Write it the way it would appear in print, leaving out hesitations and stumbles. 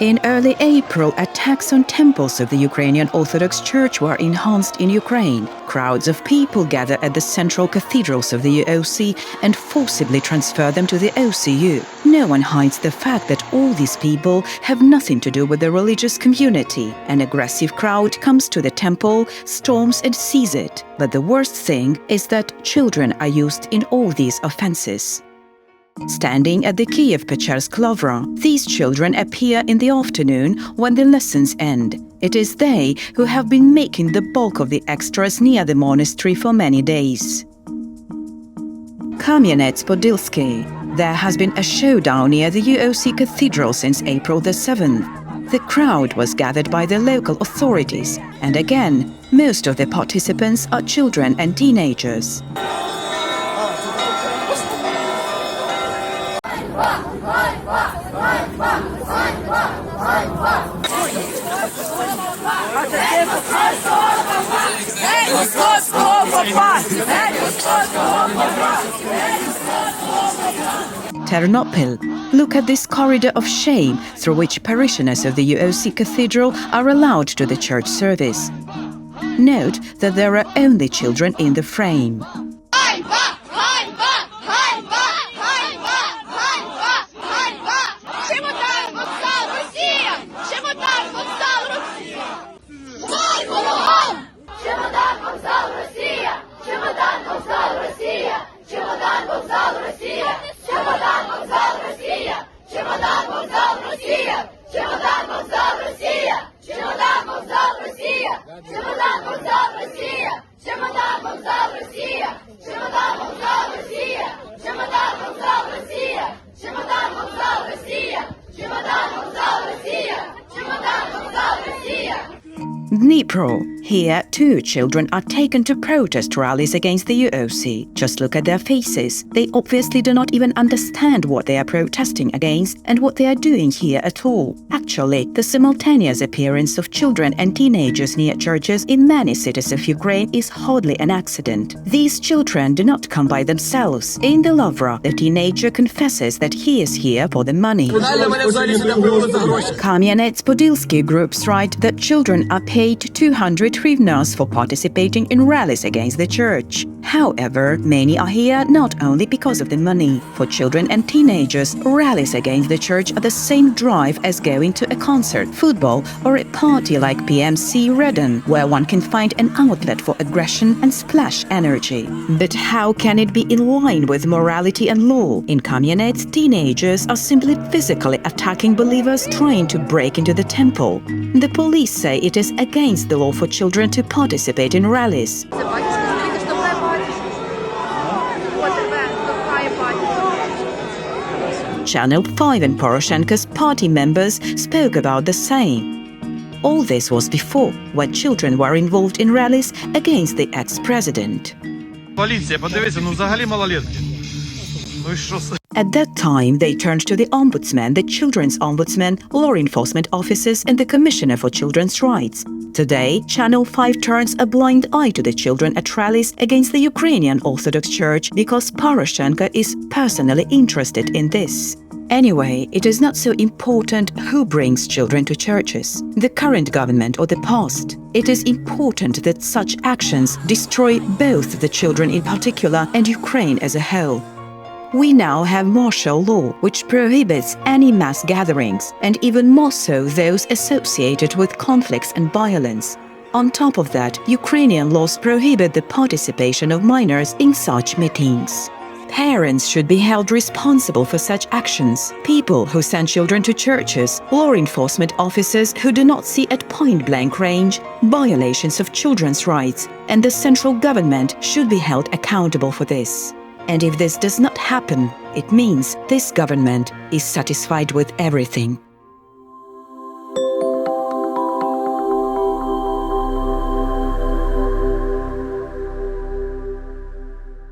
In early April, attacks on temples of the Ukrainian Orthodox Church were enhanced in Ukraine. Crowds of people gather at the central cathedrals of the UOC and forcibly transfer them to the OCU. No one hides the fact that all these people have nothing to do with the religious community. An aggressive crowd comes to the temple, storms and seizes it. But the worst thing is that children are used in all these offenses. Standing at the Kiev-Pechersk Lavra, these children appear in the afternoon when the lessons end. It is they who have been making the bulk of the extras near the monastery for many days. Kamyanets-Podilskyi. There has been a showdown near the UOC cathedral since April the 7th. The crowd was gathered by the local authorities, and again, most of the participants are children and teenagers. Ternopil. Look at this corridor of shame through which parishioners of the UOC cathedral are allowed to the church service. Note that there are only children in the frame. Dnipro. Here, too, children are taken to protest rallies against the UOC. Just look at their faces. They obviously do not even understand what they are protesting against and what they are doing here at all. Actually, the simultaneous appearance of children and teenagers near churches in many cities of Ukraine is hardly an accident. These children do not come by themselves. In the Lavra, the teenager confesses that he is here for the money. Kamyanets-Podilskyi groups write that children are paid 200 hryvnias for participating in rallies against the church. However, many are here not only because of the money. For children and teenagers, rallies against the church are the same drive as going to a concert, football, or a party like PMC Redden, where one can find an outlet for aggression and splash energy. But how can it be in line with morality and law? In Kamyanets, teenagers are simply physically attacking believers trying to break into the temple. The police say it is against the law for children to participate in rallies. Channel 5 and Poroshenko's party members spoke about the same. All this was before, when children were involved in rallies against the ex-president. At that time, they turned to the ombudsman, the children's ombudsman, law enforcement officers and the Commissioner for Children's Rights. Today, Channel 5 turns a blind eye to the children at rallies against the Ukrainian Orthodox Church because Poroshenko is personally interested in this. Anyway, it is not so important who brings children to churches, the current government or the past. It is important that such actions destroy both the children in particular and Ukraine as a whole. We now have martial law, which prohibits any mass gatherings, and even more so those associated with conflicts and violence. On top of that, Ukrainian laws prohibit the participation of minors in such meetings. Parents should be held responsible for such actions. People who send children to churches, law enforcement officers who do not see at point-blank range violations of children's rights, and the central government should be held accountable for this. And if this does not happen, it means this government is satisfied with everything.